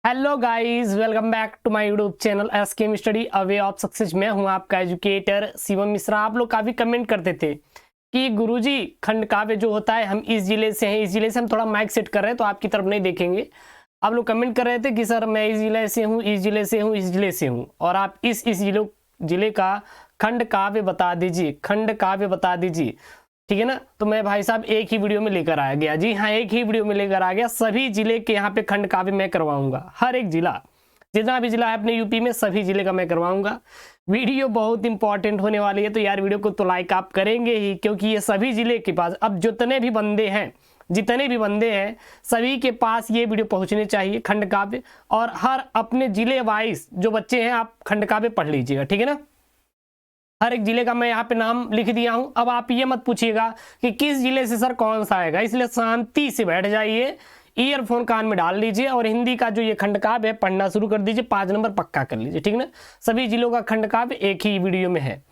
Hello guys, welcome back to my YouTube channel SKM study a way of success. मैं हूं आपका educator Shivam Mishra. आप लोग काफ़ी कमेंट करते थे कि गुरुजी खंड काव्य जो होता है, हम इस जिले से हैं, इस जिले से हम थोड़ा माइक सेट कर रहे हैं तो आपकी तरफ नहीं देखेंगे। आप लोग कमेंट कर रहे थे कि सर मैं इस जिले से हूँ, इस जिले से हूँ, इस जिले से हूँ, और आप इस जिले का खंड काव्य बता दीजिए, खंड काव्य बता दीजिए। ठीक है ना। तो मैं भाई साहब एक ही वीडियो में लेकर आ गया। जी हाँ, एक ही वीडियो में लेकर आ गया। सभी जिले के यहाँ पे खंड काव्य मैं करवाऊंगा। हर एक जिला, जितना भी जिला है अपने यूपी में, सभी जिले का मैं करवाऊंगा। वीडियो बहुत इंपॉर्टेंट होने वाली है, तो यार वीडियो को तो लाइक आप करेंगे ही, क्योंकि ये सभी जिले के पास अब जितने भी बंदे हैं सभी के पास ये वीडियो पहुंचने चाहिए, खंड काव्य। और हर अपने जिले वाइज जो बच्चे हैं आप खंड काव्य पढ़ लीजिएगा, ठीक है ना। हर एक जिले का मैं यहाँ पे नाम लिख दिया हूं। अब आप ये मत पूछिएगा कि किस जिले से सर कौन सा आएगा, इसलिए शांति से बैठ जाइए, ईयरफोन कान में डाल लीजिए और हिंदी का जो ये खंड काव्य है पढ़ना शुरू कर दीजिए। 5 नंबर पक्का कर लीजिए, ठीक है ना। सभी जिलों का खंड काव्य एक ही वीडियो में है।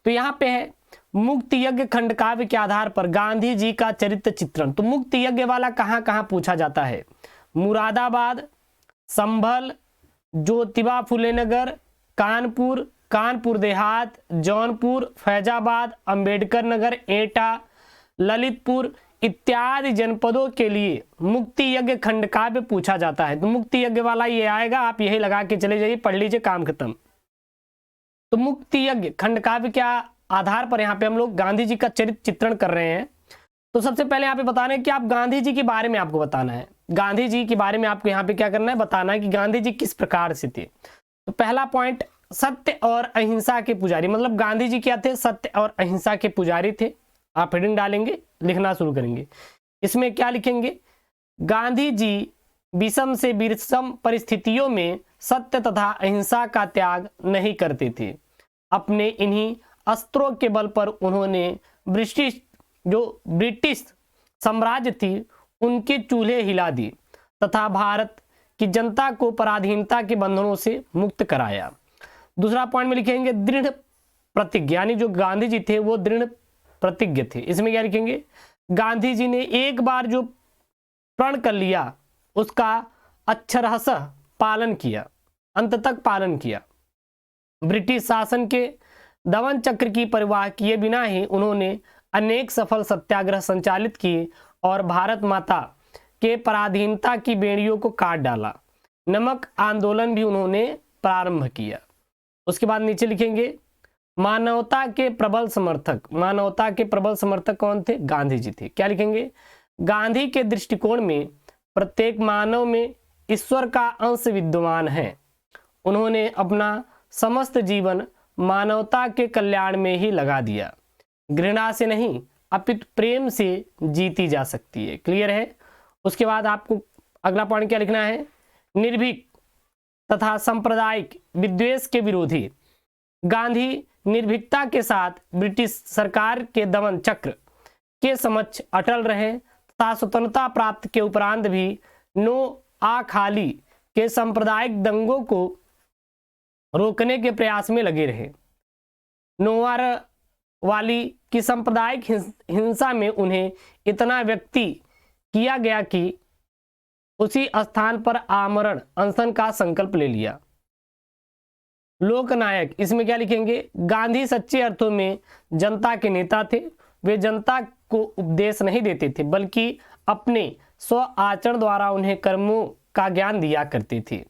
तो यहाँ पे है मुक्त यज्ञ खंड काव्य के आधार पर गांधी जी का चरित्र चित्रण। तो मुक्त यज्ञ वाला कहाँ कहाँ पूछा जाता है? मुरादाबाद, संभल, ज्योतिबा फुले नगर, कानपुर, कानपुर देहात, जौनपुर, फैजाबाद, अंबेडकर नगर, एटा, ललितपुर इत्यादि जनपदों के लिए मुक्ति यज्ञ खंड काव्य पूछा जाता है। तो मुक्ति यज्ञ वाला ये आएगा, आप यही लगा के चले जाइए, पढ़ लीजिए, काम खत्म। तो मुक्ति यज्ञ खंड काव्य के आधार पर यहाँ पे हम लोग गांधी जी का चरित्र चित्रण कर रहे हैं। तो सबसे पहले यहाँ पे बताना है कि आप गांधी जी के बारे में आपको बताना है। गांधी जी के बारे में आपको यहाँ पे क्या करना है, बताना है कि गांधी जी किस प्रकार से थे। तो पहला पॉइंट, सत्य और अहिंसा के पुजारी। मतलब गांधी जी क्या थे? सत्य और अहिंसा के पुजारी थे। आप हेडिंग डालेंगे, लिखना शुरू करेंगे। इसमें क्या लिखेंगे? गांधी जी विषम से विषम परिस्थितियों में सत्य तथा अहिंसा का त्याग नहीं करते थे। अपने इन्हीं अस्त्रों के बल पर उन्होंने ब्रिटिश साम्राज्य थी उनके चूल्हे हिला दी तथा भारत की जनता को पराधीनता के बंधनों से मुक्त कराया। दूसरा पॉइंट में लिखेंगे दृढ़ प्रतिज्ञा, यानी जो गांधी जी थे वो दृढ़ प्रतिज्ञ थे। इसमें क्या लिखेंगे? गांधी जी ने एक बार जो प्रण कर लिया उसका अक्षरशः पालन किया, अंत तक पालन किया। ब्रिटिश शासन के दमन चक्र की परवाह किए बिना ही उन्होंने अनेक सफल सत्याग्रह संचालित किए और भारत माता के पराधीनता की बेड़ियों को काट डाला। नमक आंदोलन भी उन्होंने प्रारंभ किया। उसके बाद नीचे लिखेंगे मानवता के प्रबल समर्थक। मानवता के प्रबल समर्थक कौन थे? गांधी जी थे। क्या लिखेंगे? गांधी के दृष्टिकोण में प्रत्येक मानव में ईश्वर का अंश विद्यमान है। उन्होंने अपना समस्त जीवन मानवता के कल्याण में ही लगा दिया। घृणा से नहीं अपितु प्रेम से जीती जा सकती है। क्लियर है? उसके बाद आपको अगला पॉइंट क्या लिखना है? निर्भीक तथा सांप्रदायिक विद्वेष के विरोधी। गांधी निर्भीकता के साथ ब्रिटिश सरकार के दमन चक्र के समक्ष अटल रहे तथा स्वतंत्रता प्राप्त के उपरांत भी नो आ खाली के सांप्रदायिक दंगों को रोकने के प्रयास में लगे रहे। नोवार वाली की सांप्रदायिक हिंसा में उन्हें इतना व्यक्ति किया गया कि उसी स्थान पर आमरण अनशन का संकल्प ले लिया। लोकनायक, इसमें क्या लिखेंगे? गांधी सच्चे अर्थों में जनता के नेता थे। वे जनता को उपदेश नहीं देते थे, बल्कि अपने स्व आचरण द्वारा उन्हें कर्मों का ज्ञान दिया करते थे।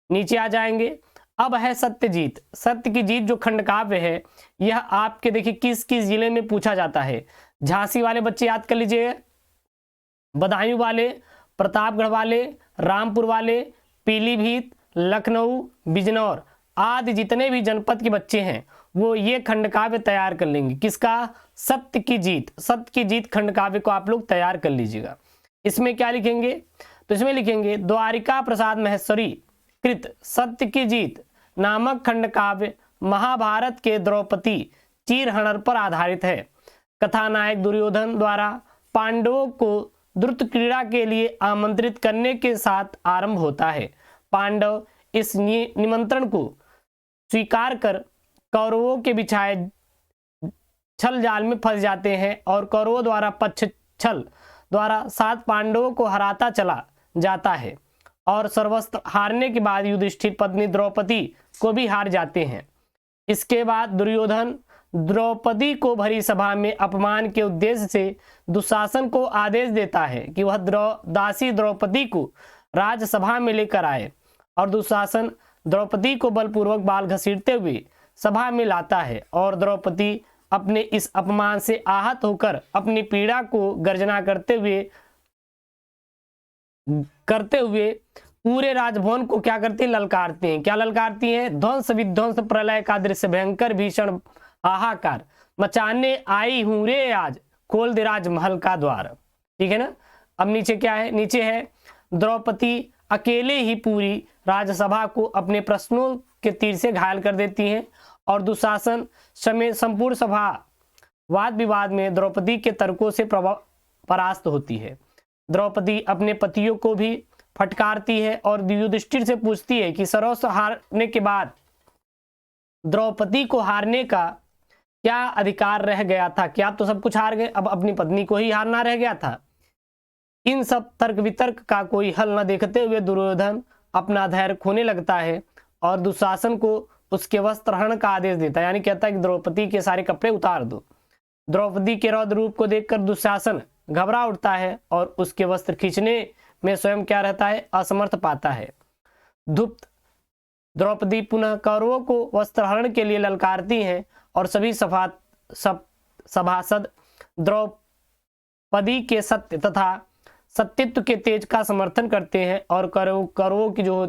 नीचे आ जाएंगे। अब है सत्य जीत। सत्य की जीत जो खंड काव्य है, यह आपके देखिए किस किस जिले में पूछा जाता है। झांसी वाले बच्चे याद कर लीजिए, बदायूं वाले, प्रतापगढ़ वाले, रामपुर वाले, पीलीभीत, लखनऊ, बिजनौर आदि जितने भी जनपद के बच्चे हैं वो ये खंड काव्य तैयार कर लेंगे। किसका? सत्य की जीत। सत्य की जीत खंड काव्य को आप लोग तैयार कर लीजिएगा। इसमें क्या लिखेंगे? तो इसमें लिखेंगे द्वारिका प्रसाद महेश्वरी कृत सत्य की जीत नामक खंड काव्य महाभारत के द्रौपदी चीरहरण पर आधारित है। कथानायक दुर्योधन द्वारा पांडवों को द्रुत क्रीड़ा के लिए आमंत्रित करने के साथ आरंभ होता है। पांडव इस निमंत्रण को स्वीकार कर कौरवों के बिछाए छल जाल में फंस जाते हैं और कौरवों द्वारा पक्ष छल द्वारा 7 पांडवों को हराता चला जाता है। और सर्वस्त्र हारने के बाद युधिष्ठिर पत्नी द्रौपदी को भी हार जाते हैं। इसके बाद दुर्योधन द्रौपदी को भरी सभा में अपमान के उद्देश्य से दुशासन को आदेश देता है कि वह दासी द्रौपदी को राजसभा में लेकर आए, और दुशासन द्रौपदी को बलपूर्वक बाल घसीटते हुए सभा में लाता है, और द्रौपदी अपने इस अपमान से आहत होकर अपनी पीड़ा को गर्जना करते हुए पूरे राजभवन को क्या करती हैं, ललकारती हैं। क्या ललकारती हैं? ध्वंस विध्वंस प्रलय का दृश्य, भयंकर भीषण हाहाकार मचाने आई हूं रे आज, खोल दे राजमहल का द्वार। ठीक है ना। अब नीचे क्या है? नीचे है द्रौपदी अकेले ही पूरी राजसभा को अपने प्रश्नों के तीर से घायल कर देती हैं, और दुशासन समेत संपूर्ण सभा वाद विवाद में द्रौपदी के तर्कों से परास्त होती है। द्रौपदी अपने पतियों को भी फटकारती है और युधिष्ठिर से पूछती है कि सर्वस्व हारने के बाद द्रौपदी को हारने का क्या अधिकार रह गया था? क्या आप तो सब कुछ हार गए, अब अपनी पत्नी को ही हारना रह गया था। इन सब तर्क वितर्क का कोई हल न देखते हुए दुर्योधन अपना धैर्य खोने लगता है और दुशासन को उसके वस्त्र हरण का आदेश देता है, यानी कहता है कि द्रौपदी के सारे कपड़े उतार दो। द्रौपदी के रौद्र रूप को देखकर दुशासन घबरा उठता है और उसके वस्त्र खींचने में स्वयं क्या रहता है, असमर्थ पाता है। धुप्त द्रौपदी पुनः कौरवों को वस्त्रहरण के लिए ललकारती हैं और सभी सभासद द्रौपदी के सत्य तथा सत्यत्व के तेज का समर्थन करते हैं और कौरवों की जो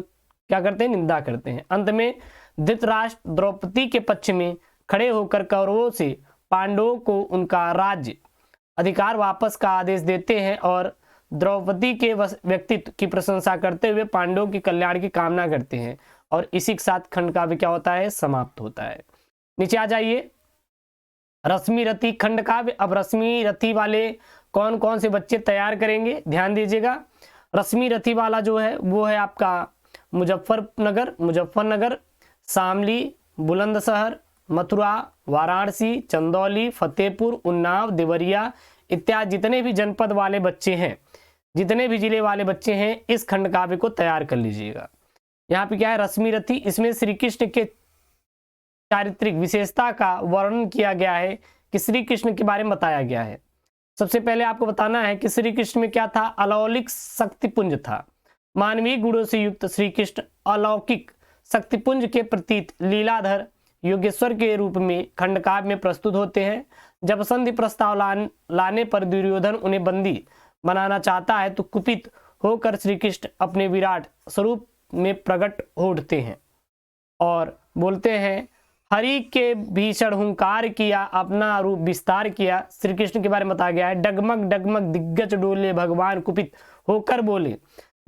क्या करते हैं, निंदा करते हैं। अंत में धृतराष्ट्र द्रौपदी के पक्ष में खड़े होकर कौरवों से पांडवों को उनका राज्य अधिकार वापस का आदेश देते हैं और द्रौपदी के व्यक्तित्व की प्रशंसा करते हुए पांडवों के कल्याण की कामना करते हैं। और इसी के साथ खंड काव्य क्या होता है, समाप्त होता है। नीचे आ जाइए, रश्मि रथी खंड काव्य। अब रश्मि रथी वाले कौन कौन से बच्चे तैयार करेंगे, ध्यान दीजिएगा। रश्मि रथी वाला जो है वो है आपका मुजफ्फरनगर, शामली, बुलंदशहर, मथुरा, वाराणसी, चंदौली, फतेहपुर, उन्नाव, देवरिया इत्यादि जितने भी जनपद वाले बच्चे हैं, जितने भी जिले वाले बच्चे हैं, इस खंड काव्य को तैयार कर लीजिएगा। यहाँ पे क्या है, रश्मि रथी, इसमें श्री कृष्ण के चारित्रिक विशेषता का वर्णन किया गया है कि श्री कृष्ण के बारे में बताया गया है। सबसे पहले आपको बताना है कि श्री कृष्ण में क्या था, अलौकिक शक्तिपुंज था। मानवीय गुणों से युक्त श्री कृष्ण अलौकिक शक्तिपुंज के प्रतीत लीलाधर योगेश्वर के रूप में खंडकाव्य में प्रस्तुत होते हैं। जब संधि प्रस्ताव लाने पर दुर्योधन उन्हें बंदी बनाना चाहता है तो कुपित होकर श्री कृष्ण अपने विराट स्वरूप में प्रकट हो उठते हैं और बोलते हैं, हरि के भीषण हुंकार किया, अपना रूप विस्तार किया। श्री कृष्ण के बारे में बताया गया है, डगमग डगमग दिग्गज डोले, भगवान कुपित होकर बोले,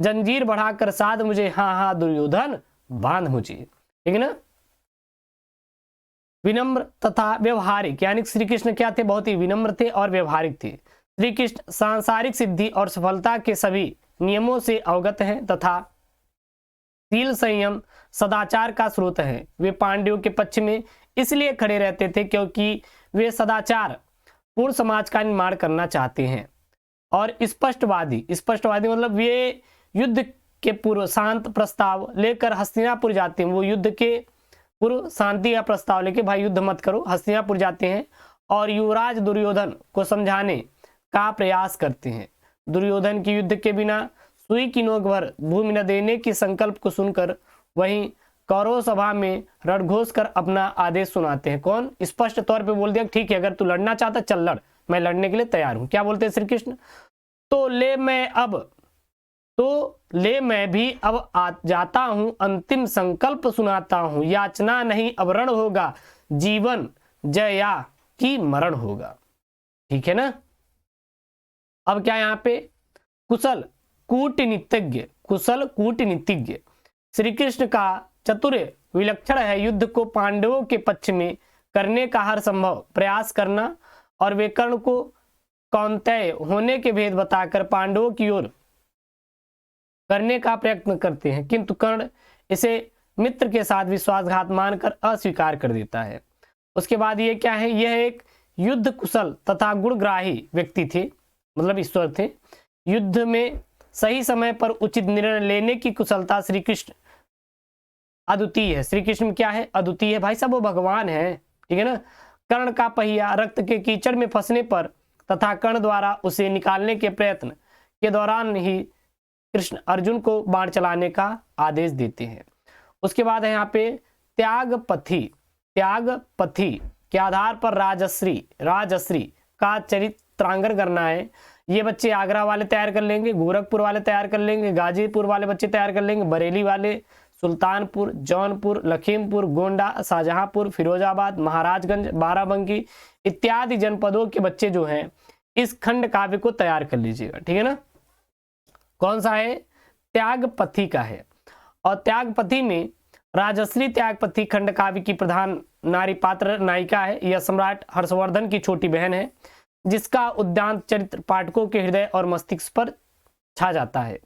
जंजीर बढ़ाकर साध मुझे, हाँ हाँ दुर्योधन बांध मुझे। ठीक है ना। विनम्र तथा व्यवहारिक, यानी श्री कृष्ण क्या थे, बहुत ही विनम्र थे और व्यवहारिक थे। श्री कृष्ण सांसारिक सिद्धि और सफलता के सभी नियमों से अवगत हैं तथा शील संयम सदाचार का स्रोत है। वे पांडवों के पक्ष में इसलिए खड़े रहते थे क्योंकि वे सदाचार पूर्ण समाज का निर्माण करना चाहते हैं। और स्पष्टवादी मतलब वे युद्ध के पूर्व शांत प्रस्ताव लेकर हस्तिनापुर जाते हैं। वो युद्ध के पूर्व शांति का प्रस्ताव लेके, भाई युद्ध मत करो, हस्तिनापुर जाते हैं और युवराज दुर्योधन को समझाने का प्रयास करते हैं। दुर्योधन की युद्ध के बिना सुई की नोक भर भूमि न देने की संकल्प को सुनकर वहीं कौरव सभा में रणघोष कर अपना आदेश सुनाते हैं। कौन? स्पष्ट तौर पे बोल दिया, ठीक है अगर तू लड़ना चाहता चल लड़, मैं लड़ने के लिए तैयार हूं। क्या बोलते हैं श्री कृष्ण, तो ले मैं भी अब आ जाता हूं, अंतिम संकल्प सुनाता हूं, याचना नहीं अब रण होगा, जीवन जया की मरण होगा। ठीक है ना। अब क्या यहाँ पे, कुशल कूटनीतिज्ञ श्री कृष्ण का चतुर विलक्षण है युद्ध को पांडवों के पक्ष में करने का हर संभव प्रयास करना, और वे कर्ण को कौन्तेय होने के भेद बताकर पांडवों की ओर करने का प्रयत्न करते हैं, किंतु कर्ण इसे मित्र के साथ विश्वासघात मानकर अस्वीकार कर देता है। उसके बाद ये क्या है, यह एक युद्ध कुशल तथा गुणग्राही व्यक्ति थे, मतलब ईश्वर थे। युद्ध में सही समय पर उचित निर्णय लेने की कुशलता श्री कृष्ण अद्वितीय है। श्री कृष्ण क्या है? अद्वितीय है भाई साहब, वो भगवान है, ठीक है ना। कर्ण का पहिया रक्त के कीचड़ में फंसने पर तथा कर्ण द्वारा उसे निकालने के प्रयत्न के दौरान ही कृष्ण अर्जुन को बाण चलाने का आदेश देते हैं। उसके बाद है यहाँ पे त्यागपथी। त्यागपथी के आधार पर राजश्री का चरित्रांकन करना है। ये बच्चे आगरा वाले तैयार कर लेंगे, गोरखपुर वाले तैयार कर लेंगे, गाजीपुर वाले बच्चे तैयार कर लेंगे, बरेली वाले, सुल्तानपुर, जौनपुर, लखीमपुर, गोंडा, शाहजहांपुर, फिरोजाबाद, महाराजगंज, बाराबंकी इत्यादि जनपदों के बच्चे जो हैं इस खंड काव्य को तैयार कर लीजिएगा, ठीक है ना। कौन सा है? त्यागपथी का है। और त्यागपथी में राजश्री त्यागपथी खंड काव्य की प्रधान नारी पात्र नायिका है। यह सम्राट हर्षवर्धन की छोटी बहन है, जिसका उद्यान चरित्र पाठकों के हृदय और मस्तिष्क पर छा जाता है।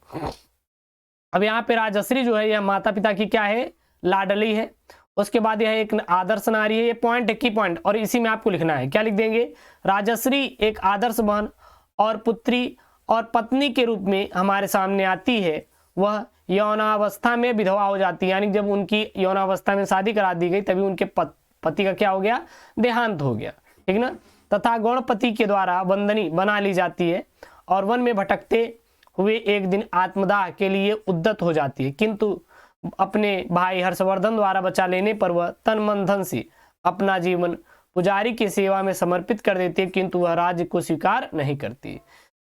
अब यहाँ पे राजश्री जो है यह माता पिता की क्या है? लाडली है। उसके बाद यह एक आदर्श नारी है। ये पॉइंट है, की पॉइंट, और इसी में आपको लिखना है। क्या लिख देंगे? राजश्री एक आदर्श बहन और पुत्री और पत्नी के रूप में हमारे सामने आती है। वह यौनावस्था में विधवा हो जाती है, यानी जब उनकी यौनावस्था में शादी करा दी गई तभी उनके पति का क्या हो गया? देहांत हो गया, ठीक ना। तथा गौणपति के द्वारा वंदनी बना ली जाती है और वन में भटकते हुए एक दिन आत्मदाह के लिए उद्यत हो जाती है, किंतु अपने भाई हर्षवर्धन द्वारा बचा लेने पर वह तन मन धन से अपना जीवन पुजारी की सेवा में समर्पित कर देती है, किंतु वह राज्य को स्वीकार नहीं करती।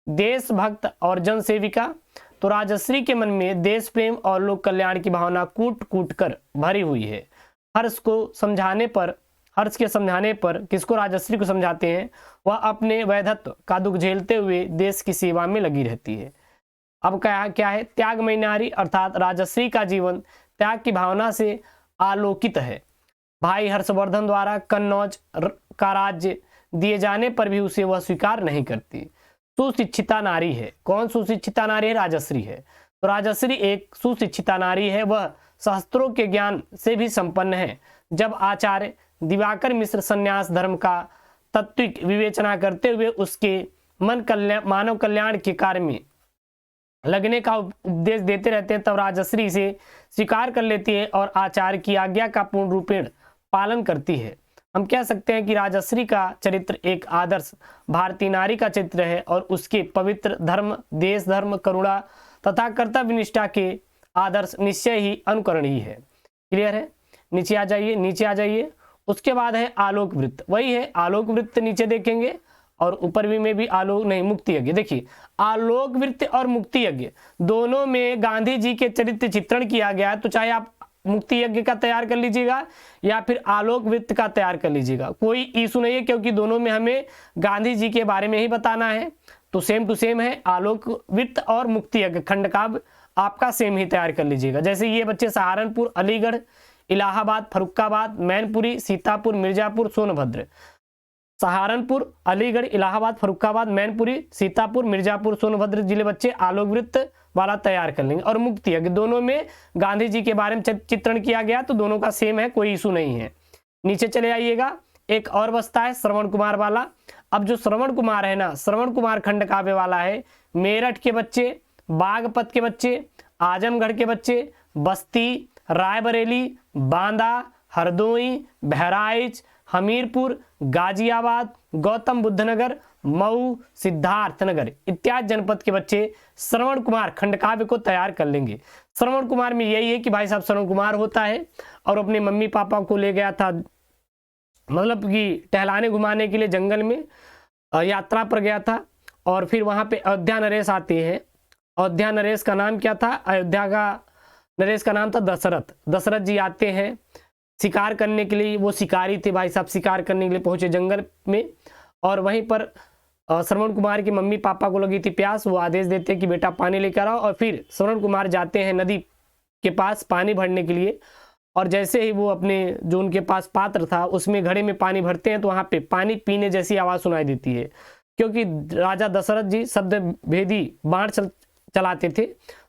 देशभक्त और जन सेविका। तो राजश्री के मन में देश प्रेम और लोक कल्याण की भावना कूट कूट कर भरी हुई है। हर्ष के समझाने पर किसको? राजश्री को समझाते हैं। वह अपने वैधत्व का दुख झेलते हुए देश की सेवा में लगी रहती है। अब क्या है? त्यागमयी नारी, अर्थात राजश्री का जीवन त्याग की भावना से आलोकित है। भाई हर्षवर्धन द्वारा कन्नौज का राज्य दिए जाने पर भी उसे वह स्वीकार नहीं करती। सुशिक्षिता नारी है। कौन सुशिक्षिता नारी है? राजश्री है। तो राजश्री एक सुशिक्षिता नारी है। वह शास्त्रों के ज्ञान से भी संपन्न है। जब आचार्य दिवाकर मिश्र संन्यास धर्म का तात्विक विवेचना करते हुए उसके मानव कल्याण के कार्य में लगने का उपदेश देते रहते हैं, तब राजश्री इसे स्वीकार कर लेती है और आचार्य की आज्ञा का पूर्ण रूपेण पालन करती है। हम कह सकते हैं कि राजश्री का चरित्र एक आदर्श भारतीय नारी का चरित्र है और उसके पवित्र धर्म, देश धर्म, करुणा तथा कर्तव्य निष्ठा के आदर्श निश्चय ही अनुकरणीय है। क्लियर है? नीचे आ जाइए। उसके बाद है आलोक वृत्त। वही है आलोक वृत्त, नीचे देखेंगे, और ऊपर भी में भी मुक्ति यज्ञ। देखिए, आलोक वृत्त और मुक्ति यज्ञ दोनों में गांधी जी के चरित्र चित्रण किया गया है। तो चाहे आप मुक्ति यज्ञ का तैयार कर लीजिएगा या फिर आलोक वृत्त का तैयार कर लीजिएगा, कोई इशू नहीं है, क्योंकि दोनों में हमें गांधी जी के बारे में ही बताना है। तो सेम टू सेम है। आलोक वृत्त और मुक्ति यज्ञ खंड काव्य आपका सेम ही तैयार कर लीजिएगा। जैसे ये बच्चे सहारनपुर, अलीगढ़, इलाहाबाद, फरुखाबाद, मैनपुरी, सीतापुर, मिर्जापुर, सोनभद्र। सहारनपुर, अलीगढ़, इलाहाबाद, फरुखाबाद, मैनपुरी, सीतापुर, मिर्जापुर, सोनभद्र जिले बच्चे आलोक वृत्त वाला तैयार कर लेंगे। और मुक्ति यज्ञ दोनों में गांधी जी के बारे में चित्रण किया गया, तो दोनों का सेम है, कोई इशू नहीं है। नीचे चले आइएगा। एक और बस्ता है श्रवण कुमार वाला। अब जो श्रवण कुमार है ना, श्रवण कुमार खंड काव्य वाला है। मेरठ के बच्चे, बागपत के बच्चे, आजमगढ़ के बच्चे, बस्ती, रायबरेली, बांदा, हरदोई, बहराइच, हमीरपुर, गाजियाबाद, गौतम बुद्ध नगर, मऊ, सिद्धार्थनगर इत्यादि जनपद के बच्चे श्रवण कुमार खंड काव्य को तैयार कर लेंगे। श्रवण कुमार में यही है कि भाई साहब श्रवण कुमार होता है और अपने मम्मी पापा को ले गया था, मतलब कि टहलाने घुमाने के लिए जंगल में यात्रा पर गया था, और फिर वहाँ पे अयोध्या नरेश आते हैं। अयोध्या नरेश का नाम क्या था? अयोध्या का नरेश का नाम था दशरथ। दशरथ जी आते हैं शिकार करने के लिए, वो शिकारी थे भाई साहब, शिकार करने के लिए पहुंचे जंगल में, और वहीं पर श्रवण कुमार की मम्मी पापा को लगी थी प्यास। वो आदेश देते हैं कि बेटा पानी लेकर आओ, और फिर श्रवण कुमार जाते हैं नदी के पास पानी भरने के लिए। और जैसे ही वो अपने जो उनके पास पात्र था उसमें घड़े में पानी भरते हैं, तो वहाँ पे पानी पीने जैसी आवाज़ सुनाई देती है, क्योंकि राजा दशरथ जी शब्द भेदी बाण चलाते थे,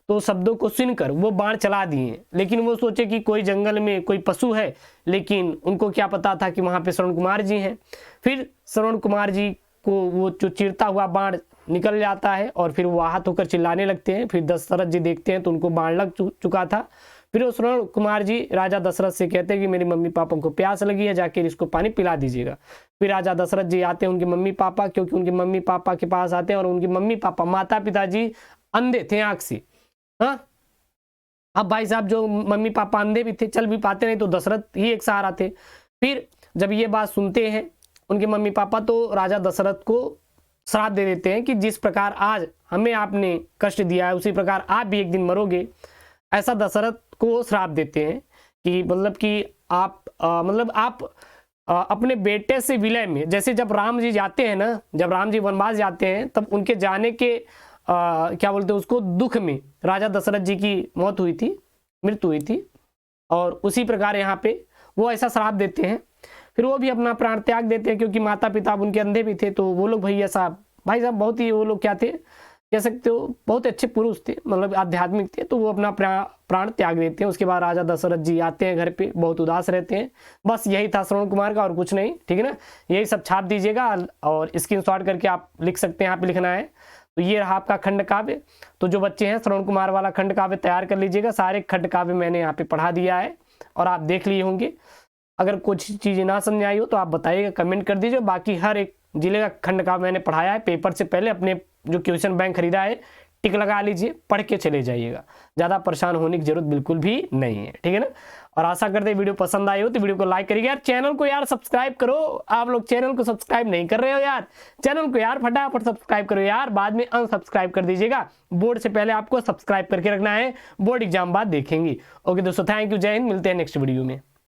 तो शब्दों को सुनकर वो बाण चला दिए। लेकिन वो सोचे कि कोई जंगल में कोई पशु है, लेकिन उनको क्या पता था कि वहाँ पे श्रवण कुमार जी हैं। फिर श्रवण कुमार जी को वो जो चिरता हुआ बाण निकल जाता है और फिर वो आहत होकर चिल्लाने लगते हैं। फिर दशरथ जी देखते हैं तो उनको बाण लग चुका था। फिर वो श्रवण कुमार जी राजा दशरथ से कहते हैं कि मेरी मम्मी पापा को प्यास लगी है, जाकर इसको पानी पिला दीजिएगा। फिर राजा दशरथ जी आते हैं, उनके मम्मी पापा, क्योंकि उनके मम्मी पापा के पास आते हैं और उनके मम्मी पापा माता पिताजी अंधे थे आंख से। हाँ, अब भाई साहब जो मम्मी पापा अंधे भी थे, चल भी पाते नहीं, तो दशरथ ही एक सहारा थे। फिर जब ये बात सुनते हैं उनके मम्मी पापा, तो राजा दशरथ को श्राप दे देते हैं कि जिस प्रकार आज हमें आपने कष्ट दिया है उसी प्रकार आप भी एक दिन मरोगे। ऐसा दशरथ को श्राप देते हैं कि मतलब कि आप अपने बेटे से विलय में, जैसे जब राम जी जाते हैं ना, जब राम जी वनवास जाते हैं तब उनके जाने के क्या बोलते हैं उसको, दुख में राजा दशरथ जी की मौत हुई थी, मृत्यु हुई थी, और उसी प्रकार यहाँ पे वो ऐसा श्राप देते हैं। फिर वो भी अपना प्राण त्याग देते हैं, क्योंकि माता पिता उनके अंधे भी थे, तो वो लोग भाई ऐसा, भाई साहब बहुत ही वो लोग क्या थे, कह सकते हो बहुत अच्छे पुरुष थे, मतलब आध्यात्मिक थे, तो वो अपना प्राण त्याग देते हैं। उसके बाद राजा दशरथ जी आते हैं घर पे, बहुत उदास रहते हैं। बस यही था श्रवण कुमार का, और कुछ नहीं, ठीक है ना। यही सब छाप दीजिएगा और स्क्रीनशॉट करके आप लिख सकते हैं, यहाँ पे लिखना है। तो ये रहा आपका खंड काव्य। तो जो बच्चे हैं श्रवण कुमार वाला खंड काव्य तैयार कर लीजिएगा। सारे खंड काव्य मैंने यहाँ पे पढ़ा दिया है और आप देख लिए होंगे। अगर कुछ चीज़ें ना समझ आई हो तो आप बताइएगा, कमेंट कर दीजिए। बाकी हर एक जिले का खंड काव्य मैंने पढ़ाया है। पेपर से पहले अपने जो क्वेश्चन बैंक खरीदा है टिक लगा लीजिए, पढ़ के चले जाइएगा, ज़्यादा परेशान होने की जरूरत बिल्कुल भी नहीं है, ठीक है ना। और आशा करते हैं वीडियो पसंद आई हो तो वीडियो को लाइक करिएगा। यार चैनल को यार सब्सक्राइब करो, आप लोग चैनल को सब्सक्राइब नहीं कर रहे हो यार, चैनल को यार फटाफट सब्सक्राइब करो यार, बाद में अनसब्सक्राइब कर दीजिएगा। बोर्ड से पहले आपको सब्सक्राइब करके रखना है, बोर्ड एग्जाम बाद देखेंगे। ओके दोस्तों, थैंक यू, जय हिंद, मिलते हैं नेक्स्ट वीडियो में।